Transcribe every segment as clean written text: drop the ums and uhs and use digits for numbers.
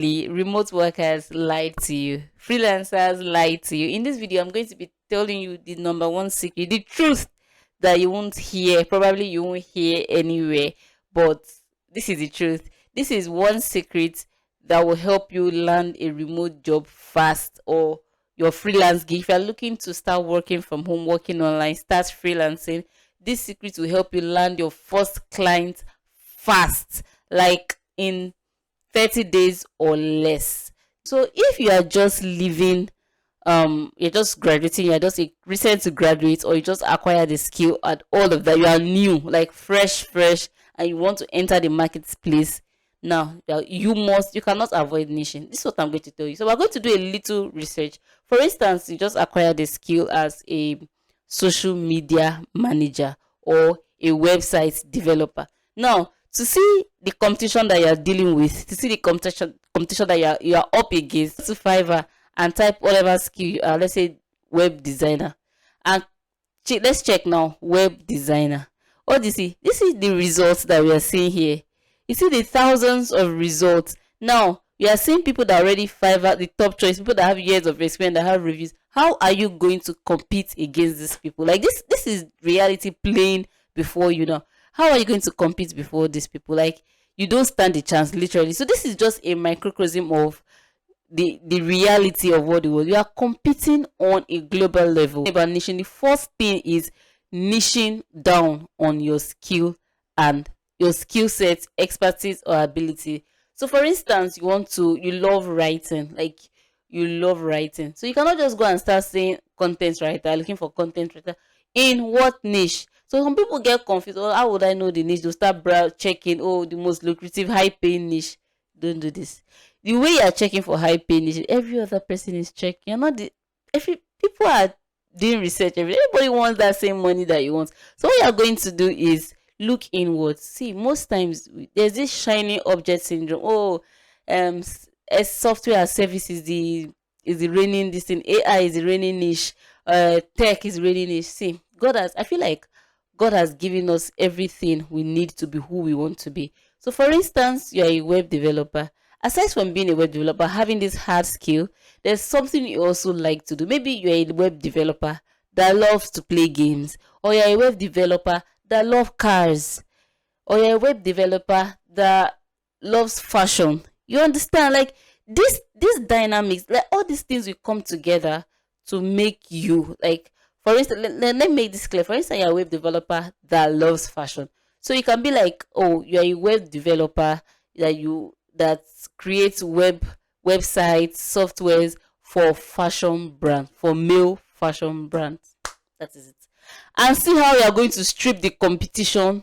Remote workers lied to you. Freelancers lied to you. In this video, I'm going to be telling you the number one secret, the truth that you won't hear. Probably you won't hear anywhere, but this is the truth. This is one secret that will help you land a remote job fast, or your freelance gig. If you're looking to start working from home, working online, start freelancing, this secret will help you land your first client fast, like in 30 days or less. So if you are just living, you're just graduating, you're just a recent to graduate, or you just acquire the skill and all of that, you are new, like fresh, and you want to enter the marketplace now, you cannot avoid niching. This is what I'm going to tell you. So we're going to do a little research. For instance, you just acquire the skill as a social media manager or a website developer. Now, to see the competition that you are dealing with, to see the competition that you are up against, to Fiverr and type whatever skill you are, let's say web designer, and let's check now web designer. What do you see? This is the results that we are seeing here. You see the thousands of results. Now you are seeing people that are already Fiverr the top choice, people that have years of experience, that have reviews. How are you going to compete against these people? Like this is reality playing before you now. How are you going to compete before these people? Like, you don't stand a chance, literally. So this is just a microcosm of the reality of what the world. You are competing on a global level. About niching, the first thing is niching down on your skill and your skill set, expertise, or ability. So for instance, you love writing, like you love writing. So you cannot just go and start saying content writer, looking for content writer. In what niche? So some people get confused. Oh, how would I know the niche? They'll start checking, oh, the most lucrative, high paying niche. Don't do this. The way you are checking for high paying niche, every other person is checking. You're not the every people are doing research. Everybody wants that same money that you want. So what you're going to do is look inwards. See, most times there's this shiny object syndrome. Oh, as software as service is the reigning this thing. AI is the reigning niche. Tech is reigning niche. See, I feel like God has given us everything we need to be who we want to be. So, for instance, you're a web developer. Aside from being a web developer, having this hard skill, there's something you also like to do. Maybe you're a web developer that loves to play games, or you're a web developer that loves cars, or you're a web developer that loves fashion. You understand? Like this dynamics, like all these things will come together to make you, like, for instance, let me make this clear. For instance, you're a web developer that loves fashion. So you can be like, oh, you're a web developer that creates websites, softwares for fashion brands, for male fashion brands. That is it. And see how you are going to strip the competition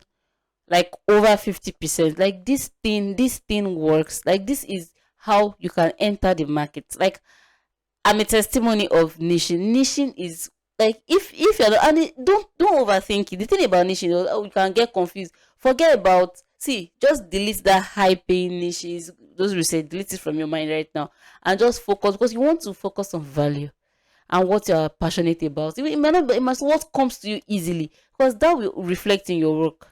like over 50%. Like this thing works. Like this is how you can enter the market. Like, I'm a testimony of niching. Niching is like, if you're not, and don't overthink it. The thing about niching, oh, you can get confused. Forget about, see, just delete that high paying niches. Those research, delete it from your mind right now, and just focus, because you want to focus on value and what you're passionate about. It may not be, it must what comes to you easily, because that will reflect in your work,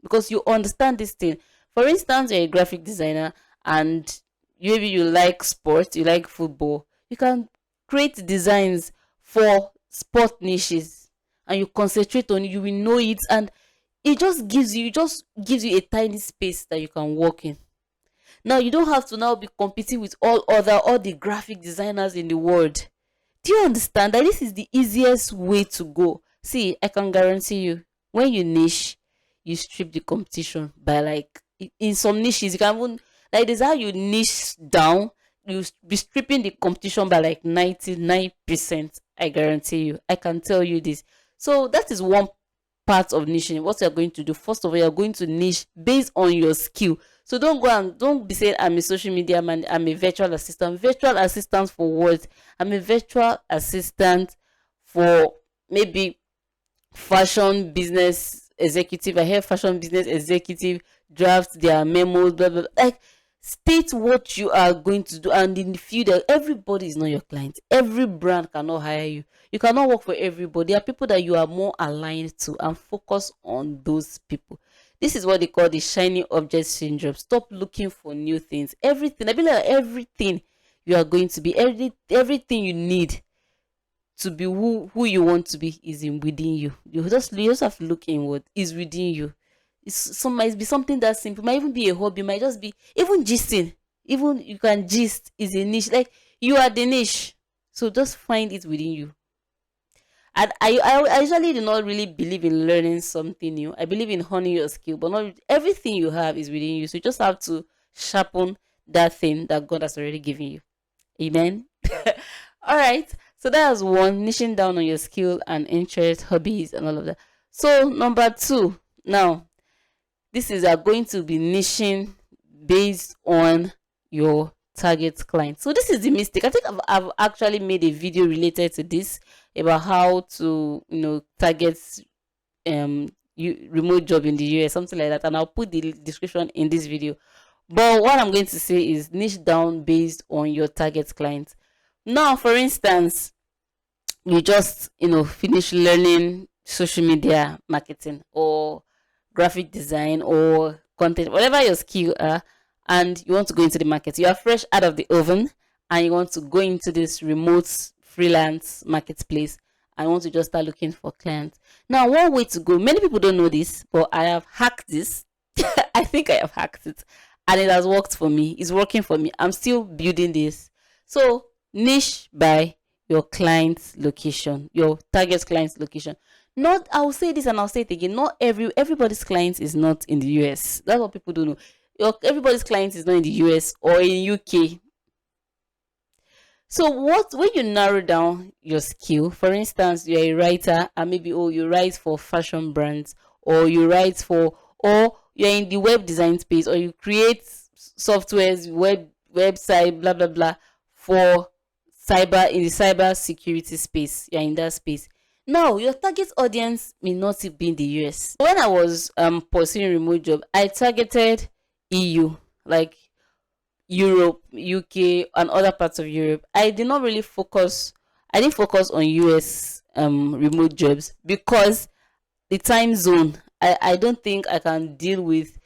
because you understand this thing. For instance, you're a graphic designer and maybe you like sports, you like football. You can create designs for sport niches, and you concentrate on it, you will know it, and it just gives you a tiny space that you can work in. Now you don't have to now be competing with all the graphic designers in the world. Do you understand that this is the easiest way to go? See, I can guarantee you, when you niche, you strip the competition by, like, in some niches you can even, like, this how you niche down, be stripping the competition by like 99%. I guarantee you. I can tell you this. So that is one part of niching. What you're going to do, first of all, you're going to niche based on your skill. So don't be saying, I'm a social media man, I'm a virtual assistant. Virtual assistant for what? I'm a virtual assistant for maybe fashion business executive. I hear fashion business executive draft their memos, blah blah blah. Like, state what you are going to do, and in the future, everybody is not your client. Every brand cannot hire you. You cannot work for everybody. There are people that you are more aligned to, and focus on those people. This is what they call the shiny object syndrome. Stop looking for new things. Everything, I believe, everything you are going to be, everything you need to be who you want to be is in within you. You just have to look inward. Is within you. Might be something that simple. Might even be a hobby. Might just be even gisting. Even you can gist is a niche. Like you are the niche. So just find it within you. And I usually do not really believe in learning something new. I believe in honing your skill, but not everything you have is within you. So you just have to sharpen that thing that God has already given you. Amen. All right. So that was one, niching down on your skill and interest, hobbies, and all of that. So number two, now this is going to be niching based on your target client. So this is the mistake. I think I've actually made a video related to this about how to target remote job in the US, something like that, and I'll put the description in this video. But what I'm going to say is niche down based on your target client. Now, for instance, you just finish learning social media marketing or graphic design or content, whatever your skill are, and you want to go into the market. You are fresh out of the oven and you want to go into this remote freelance marketplace and want to just start looking for clients. Now, one way to go, many people don't know this, but I have hacked this. I think I have hacked it and it has worked for me. It's working for me. I'm still building this. So niche by your client's location, your target client's location. Not, I'll say this and I'll say it again, not everybody's client is not in the US. That's what people don't know. Everybody's client is not in the US or in UK. So when you narrow down your skill, for instance, you're a writer and maybe you write for fashion brands, or or you're in the web design space, or you create softwares, website, blah blah blah, for in the cyber security space. You're in that space. Now your target audience may not be in the US. When I was pursuing remote job, I targeted EU, like Europe, UK, and other parts of Europe. I didn't focus on US remote jobs because the time zone. I don't think I can deal with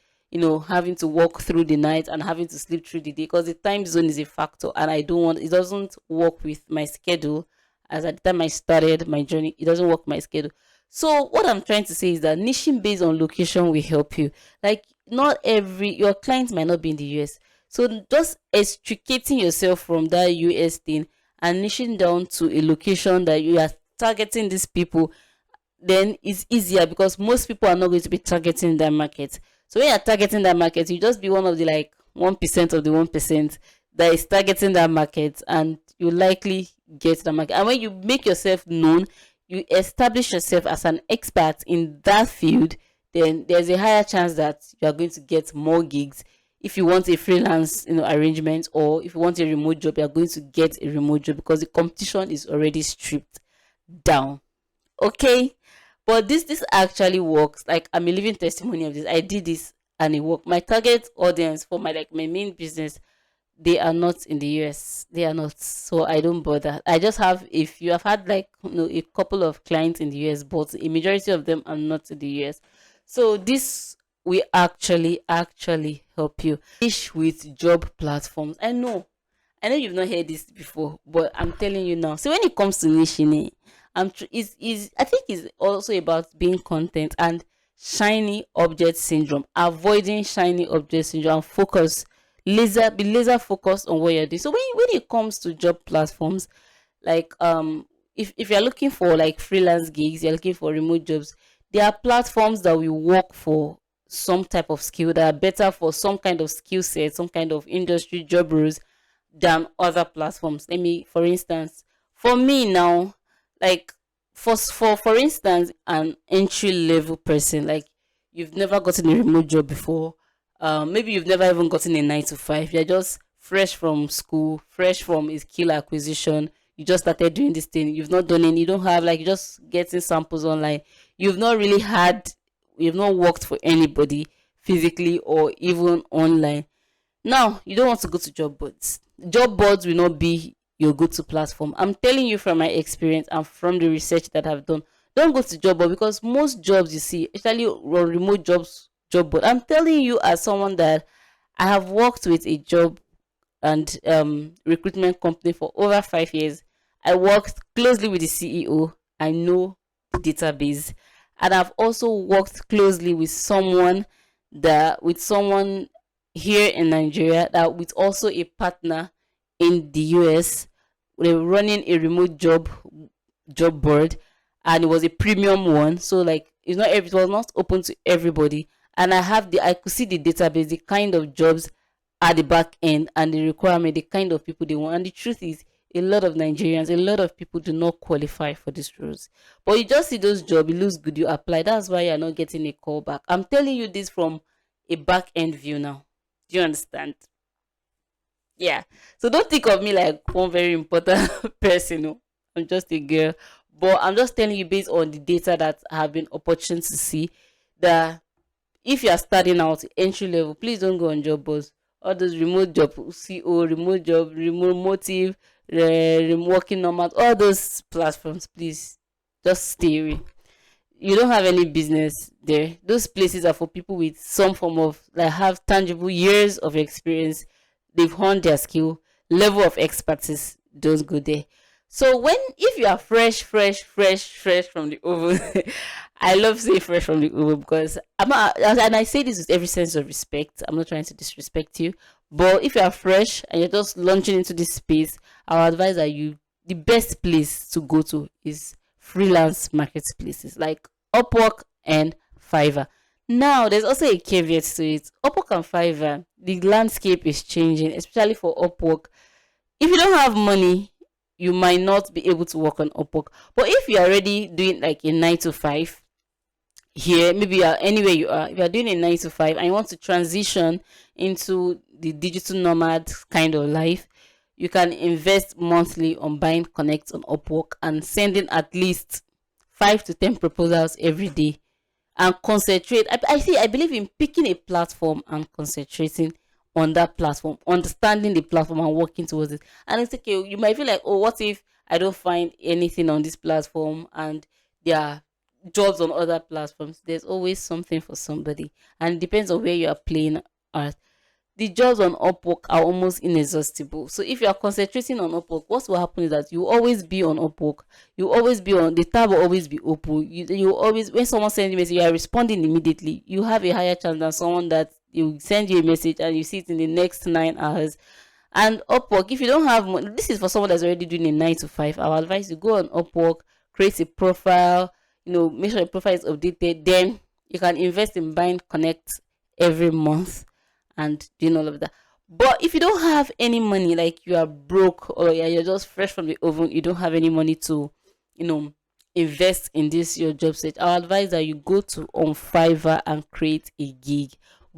having to walk through the night and having to sleep through the day, because the time zone is a factor and it doesn't work with my schedule. As at the time I started my journey, it doesn't work my schedule. So what I'm trying to say is that niching based on location will help you. Like not your clients might not be in the US. So just extricating yourself from that US thing and niching down to a location that you are targeting these people, then it's easier because most people are not going to be targeting that market. So when you're targeting that market, you just be one of the 1% of the 1% that is targeting that market, and you likely get the market. And when you make yourself known, you establish yourself as an expert in that field, then there's a higher chance that you are going to get more gigs. If you want a freelance arrangement, or if you want a remote job, you're going to get a remote job because the competition is already stripped down. Okay, but this actually works. Like, I'm a living testimony of this. I did this and it worked. My target audience for my main business, they are not in the US. They are not. So I don't bother. I just have, if you have had a couple of clients in the US, but a majority of them are not in the US. So this will actually help you niche with job platforms. I know you've not heard this before, but I'm telling you now. So when it comes to niching, I think it's also about being content and shiny object syndrome, avoiding shiny object syndrome, and be laser focused on what you're doing. So when it comes to job platforms, like if you're looking for freelance gigs, you're looking for remote jobs, there are platforms that will work for some type of skill, that are better for some kind of skill set, some kind of industry job roles than other platforms. For instance, for me now, for instance, an entry level person, like you've never gotten a remote job before, maybe you've never even gotten a 9 to 5, you're just fresh from school, fresh from a skill acquisition, you just started doing this thing, you've not done any, you don't have, you're just getting samples online, you've not worked for anybody physically or even online. Now you don't want to go to job boards. Job boards will not be your go-to platform. I'm telling you from my experience and from the research that I've done. Don't go to job board, because most jobs you see, especially remote jobs job board. I'm telling you, as someone that I have worked with a job and recruitment company for over 5 years. I worked closely with the CEO. I know the database, and I've also worked closely with someone here in Nigeria, that with also a partner in the US. We're running a remote job board, and it was a premium one. So like it was not open to everybody. And I could see the database, the kind of jobs at the back end, and the requirement, the kind of people they want. And the truth is, a lot of Nigerians, a lot of people do not qualify for these roles. But you just see those jobs, it looks good, you apply. That's why you're not getting a call back. I'm telling you this from a back end view now. Do you understand? Yeah. So don't think of me like one very important person. No. I'm just a girl. But I'm just telling you based on the data that I have been opportune to see, that if you are starting out entry level, please don't go on job boards. All those remote job, CO, remote job, remote motive, working normal, all those platforms, please just stay away. You don't have any business there. Those places are for people with some form of, like, have tangible years of experience. They've honed their skill, level of expertise. Don't go there. So if you are fresh from the oven, I love saying fresh from the oven because and I say this with every sense of respect. I'm not trying to disrespect you, but if you are fresh and you're just launching into this space, I would advise that the best place to go to is freelance marketplaces like Upwork and Fiverr. Now, there's also a caveat to it. Upwork and Fiverr, the landscape is changing, especially for Upwork. If you don't have money, you might not be able to work on Upwork. But if you're already doing like a 9 to 5 here, maybe you are anywhere you are, if you're doing a 9 to 5 and you want to transition into the digital nomad kind of life, you can invest monthly on buying connects on Upwork and sending at least 5 to 10 proposals every day, and concentrate. I believe in picking a platform and concentrating on that platform, understanding the platform and working towards it. And it's okay. You might feel like, oh, what if I don't find anything on this platform and there are jobs on other platforms? There's always something for somebody, and it depends on where you are playing at. The jobs on Upwork are almost inexhaustible. So if you are concentrating on Upwork, what will happen is that you always be on Upwork. You always be on the tab will always be open. You always, when someone sends you a message, you are responding immediately. You have a higher chance than someone that you send you a message and you see it in the next 9 hours. And Upwork, if you don't have money, this is for someone that's already doing a 9 to 5. I would advise you go on Upwork, create a profile. Make sure your profile is updated. Then you can invest in buying connect every month and doing all of that. But if you don't have any money, like you are broke, or you're just fresh from the oven, you don't have any money to, invest in this your job search, I'll advise that you go to on Fiverr and create a gig.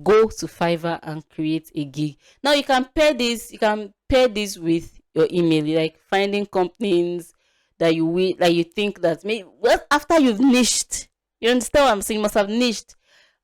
Go to Fiverr and create a gig. Now you can pair this. You can pair this with your email, like finding companies that you think that maybe, well, after you've niched. You understand what I'm saying? You must have niched.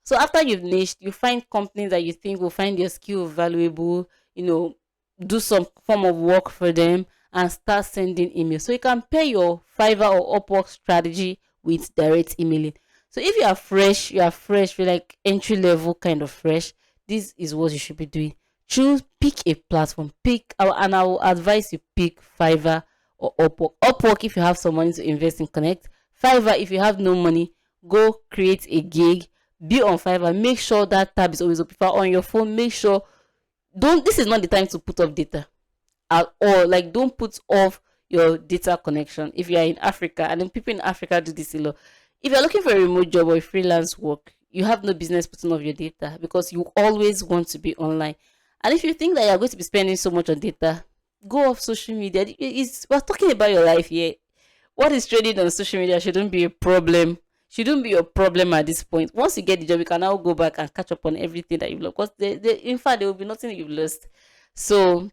So after you've niched, you find companies that you think will find your skill valuable, do some form of work for them and start sending emails. So you can pair your Fiverr or Upwork strategy with direct emailing. So if you are fresh, you're like entry level kind of fresh, this is what you should be doing. Pick a platform, and I will advise you pick Fiverr or Upwork. Upwork if you have some money to invest in Connect. Fiverr if you have no money, go create a gig. Be on Fiverr. Make sure that tab is always open. If you're on your phone, make sure this is not the time to put off data at all. Like, don't put off your data connection if you are in Africa. And then people in Africa do this a lot. If you're looking for a remote job or a freelance work, you have no business putting off your data because you always want to be online. And if you think that you're going to be spending so much on data, go off social media. We're talking about your life here. What is trading on social media shouldn't be a problem. Shouldn't be your problem at this point. Once you get the job, you can now go back and catch up on everything that you've lost. Because in fact, there will be nothing you've lost. So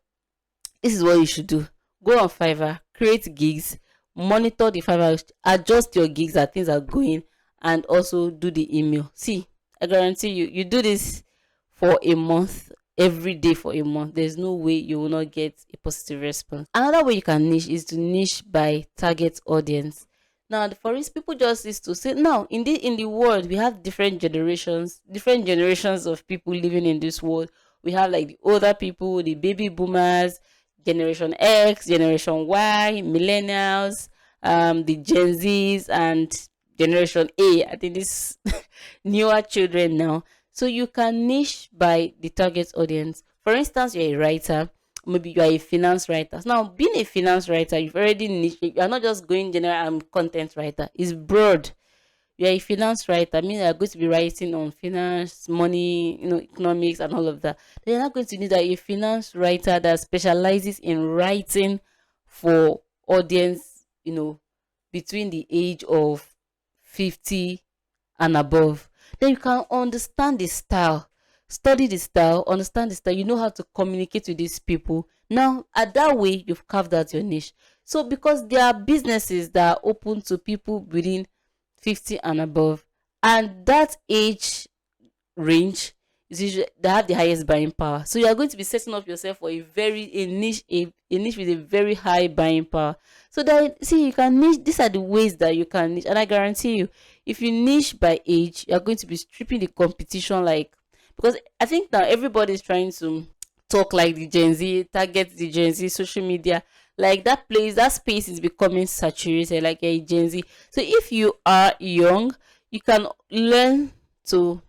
this is what you should do. Go on Fiverr, create gigs, monitor the Fiverr, adjust your gigs as things are going, and also do the email. See, I guarantee you do this for a month, every day for a month, there's no way you will not get a positive response. Another way you can niche is to niche by target audience. Now, for instance, people just used to say, now in the world we have different generations of people living in this world. We have like the older people, the baby boomers, Generation X, Generation Y, millennials, the Gen Zs, and Generation A. I think this newer children now. So you can niche by the target audience. For instance, you're a writer, maybe you are a finance writer. Now, being a finance writer, you've already niche. You are not just going general, content writer. It's broad. You are a finance writer. I mean, you're going to be writing on finance, money, economics, and all of that. Then you're not going to need a finance writer that specializes in writing for audience, between the age of 50 and above. Then you can understand the style, study the style, understand the style. You know how to communicate with these people. Now, at that way, you've carved out your niche. So, because there are businesses that are open to people within 50 and above, and that age range is usually they have the highest buying power. So you are going to be setting up yourself for a niche with a very high buying power. So that, see, you can niche. These are the ways that you can niche, and I guarantee you, if you niche by age, you are going to be stripping the competition. Like, because I think now everybody is trying to talk like the Gen Z, target the Gen Z social media. Like that space is becoming saturated, like a Gen Z. So if you are young, you can learn to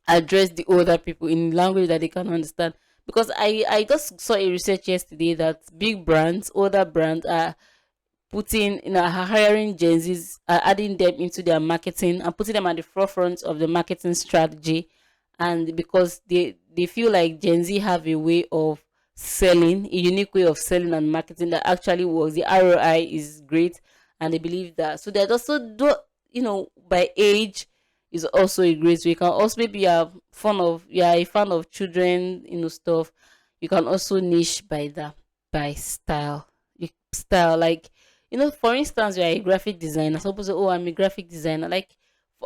address the older people in language that they can understand. Because I just saw a research yesterday that big brands, older brands, are putting, hiring Gen Zs, adding them into their marketing and putting them at the forefront of the marketing strategy. And because they feel like Gen Z have a way of selling, a unique way of selling and marketing that actually works. The ROI is great, and they believe that. So they're also do, by age is also a great way. You can also, maybe you are a fan of children, stuff. You can also niche by that, by style. Style, like, for instance, you are a graphic designer. Suppose, oh, I'm a graphic designer. Like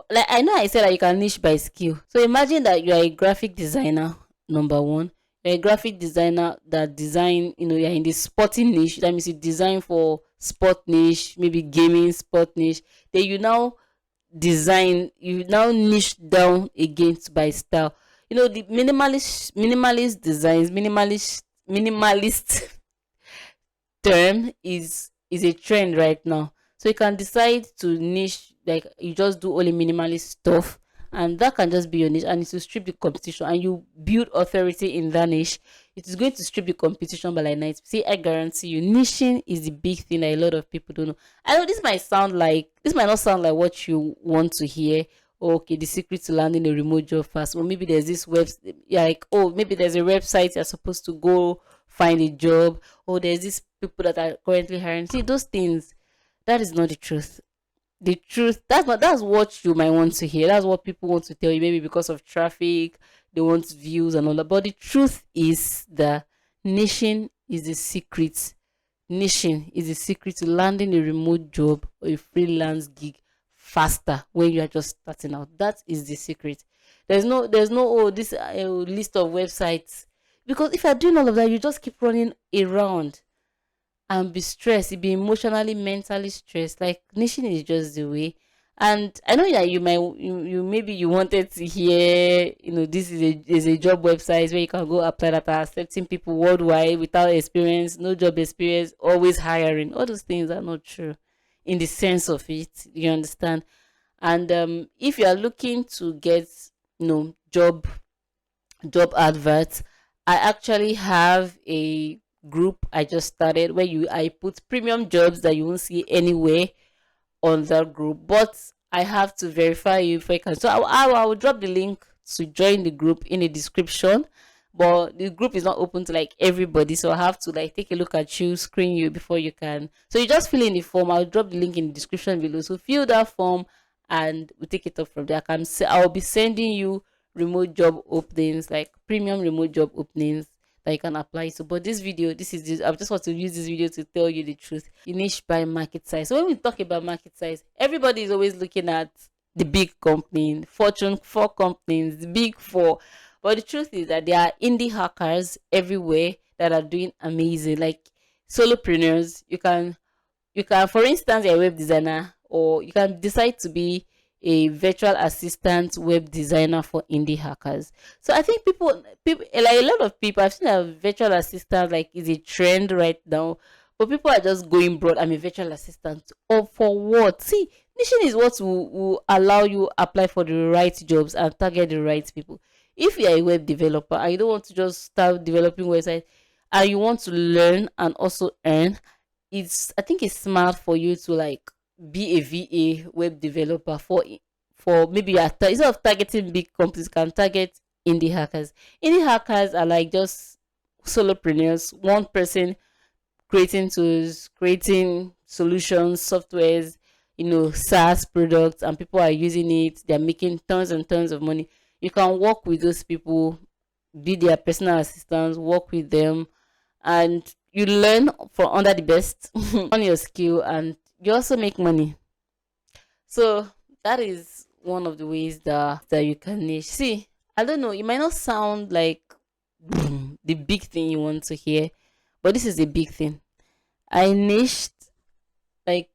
I know I said that you can niche by skill. So imagine that you are a graphic designer. Number one, you're a graphic designer that design. You're in the sporting niche. That means you design for sport niche, maybe gaming sport niche. Then you now niche down against by style. The minimalist designs, minimalist term is a trend right now. So you can decide to niche, like you just do only minimalist stuff, and that can just be your niche, and it will strip the competition, and you build authority in that niche. It is going to strip the competition by like night. See, I guarantee you, niching is the big thing that a lot of people don't know. I know this might not sound like what you want to hear. Oh, okay, the secret to landing a remote job fast. Or maybe there's this web, yeah, like, oh, maybe there's a website you're supposed to go find a job. Or there's these people that are currently hiring. See, those things, that is not the truth. The truth, that's what you might want to hear. That's what people want to tell you, maybe because of traffic, they want views and all that. But the truth is that niching is the secret. Niching is the secret to landing a remote job or a freelance gig faster when you are just starting out. That is the secret. There's no this list of websites, because if you're doing all of that, you just keep running around and be stressed. You be emotionally, mentally stressed. Like, niching is just the way. And I know that you maybe you wanted to hear, this is a job website where you can go apply, that are accepting people worldwide without experience, no job experience, always hiring. All those things are not true in the sense of it. You understand? And if you are looking to get, job adverts, I actually have a group I just started where I put premium jobs that you won't see anywhere on that group, but I have to verify you if I can. So I will drop the link to join the group in the description. But the group is not open to like everybody, so I have to like take a look at you, screen you before you can. So you just fill in the form. I'll drop the link in the description below. So fill that form, and we'll take it up from there. I'll be sending you remote job openings, like premium remote job openings that you can apply to. But I just want to use this video to tell you the truth. You niche by market size. So when we talk about market size, everybody is always looking at the big company, Fortune 4 companies, the big four. But the truth is that there are indie hackers everywhere that are doing amazing, like solopreneurs. You can, for instance, you're a web designer or you can decide to be a virtual assistant web designer for indie hackers. So I think people like a lot of people, I've seen a virtual assistant like is a trend right now, but people are just going broad. I'm a virtual assistant. Or for what? See, niching is what will allow you apply for the right jobs and target the right people. If you are a web developer and you don't want to just start developing websites and you want to learn and also earn, I think it's smart for you to like be a VA web developer for maybe instead of targeting big companies, you can target indie hackers. Indie hackers are like just solopreneurs, one person creating tools, creating solutions, softwares, SaaS products, and people are using it. They're making tons and tons of money. You can work with those people, be their personal assistants, work with them, and you learn from under the best on your skill, and you also make money. So that is one of the ways that you can niche. See, I don't know, it might not sound like the big thing you want to hear, but this is a big thing. I niched like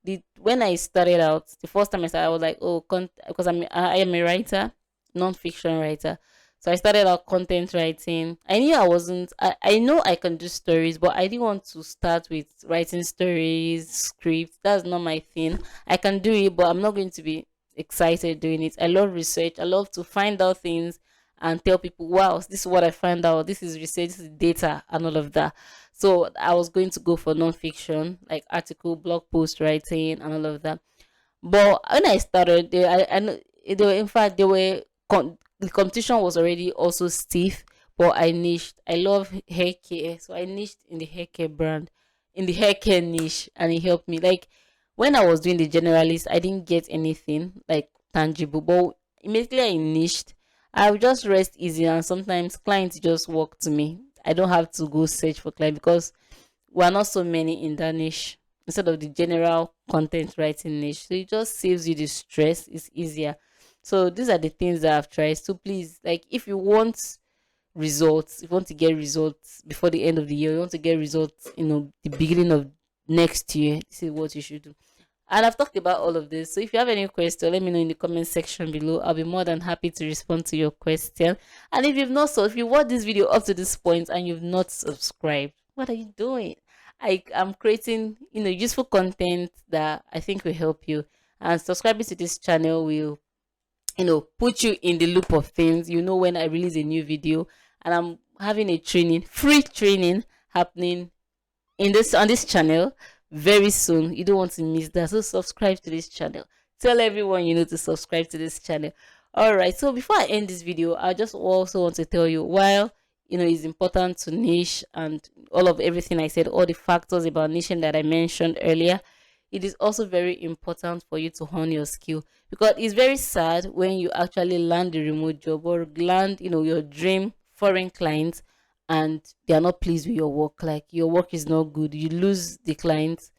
the when I started out, the first time I started, I was like, oh, because I am a writer, non-fiction writer. So I started out content writing. I knew I wasn't. I know I can do stories, but I didn't want to start with writing stories, scripts. That's not my thing. I can do it, but I'm not going to be excited doing it. I love research. I love to find out things and tell people, wow, this is what I found out. This is research, this is data, and all of that. So I was going to go for non-fiction, like article, blog post writing, and all of that. But when I started, in fact, the competition was already also stiff. But I niched. I love hair care, so I niched in the hair care brand, in the hair care niche, and it helped me. Like when I was doing the generalist, I didn't get anything like tangible. But immediately I niched, I would just rest easy, and sometimes clients just walk to me. I don't have to go search for client because we're not so many in that niche instead of the general content writing niche. So it just saves you the stress. It's easier. So these are the things that I've tried. So please, like if you want results, if you want to get results before the end of the year, you want to get results, the beginning of next year, this is what you should do. And I've talked about all of this. So if you have any question, let me know in the comment section below. I'll be more than happy to respond to your question. And if you watched this video up to this point and you've not subscribed, what are you doing? I am creating, useful content that I think will help you. And subscribing to this channel will, put you in the loop of things. You know when I release a new video, and I'm having a free training happening on this channel very soon. You don't want to miss that, so subscribe to this channel. Tell everyone you know to subscribe to this channel. All right, so before I end this video, I just also want to tell you, while it's important to niche and all of everything I said, all the factors about niching that I mentioned earlier, it is also very important for you to hone your skill, because it's very sad when you actually land a remote job or land your dream foreign client, and they are not pleased with your work. Like your work is not good, you lose the client.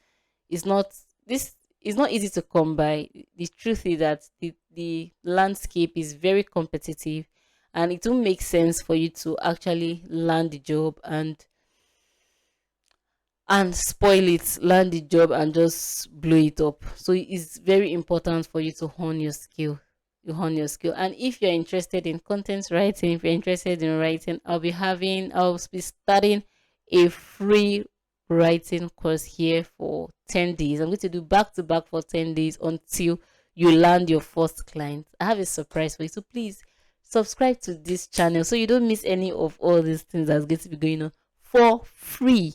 It's not this it's not easy to come by. The truth is that the landscape is very competitive, and it won't make sense for you to actually land the job and spoil it, land the job and just blow it up. So it's very important for you to hone your skill. You hone your skill. And if you're interested in content writing, if you're interested in writing, I'll be starting a free writing course here for 10 days. I'm going to do back to back for 10 days until you land your first client. I have a surprise for you. So please subscribe to this channel so you don't miss any of all these things that's going to be going on for free,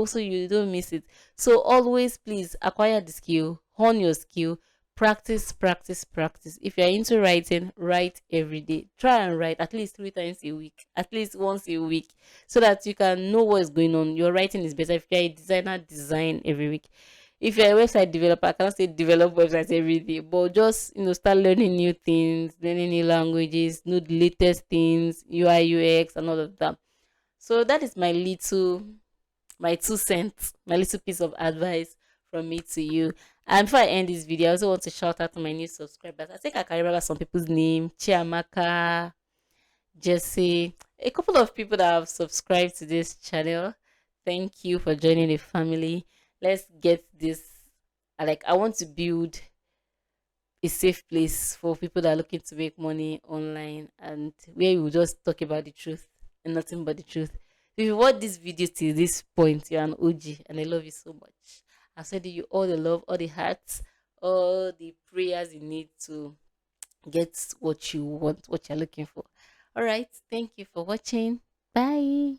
so you don't miss it. So always please acquire the skill, hone your skill, practice, practice, practice. If you're into writing, write every day. Try and write at least 3 times a week, at least once a week, so that you can know what is going on. Your writing is better. If you're a designer, design every week. If you're a website developer, I cannot say develop websites every day, but just start learning new things, learning new languages, know the latest things, UI, UX, and all of that. So that is my 2 cents, my little piece of advice from me to you. And before I end this video, I also want to shout out to my new subscribers. I think I can remember some people's name: Chiamaka, Jesse, a couple of people that have subscribed to this channel. Thank you for joining the family. Let's get this. I want to build a safe place for people that are looking to make money online, and where we will just talk about the truth and nothing but the truth. If you watch this video to this point, you're an OG, and I love you so much. I send you all the love, all the hearts, all the prayers you need to get what you want, what you're looking for. All right. Thank you for watching. Bye.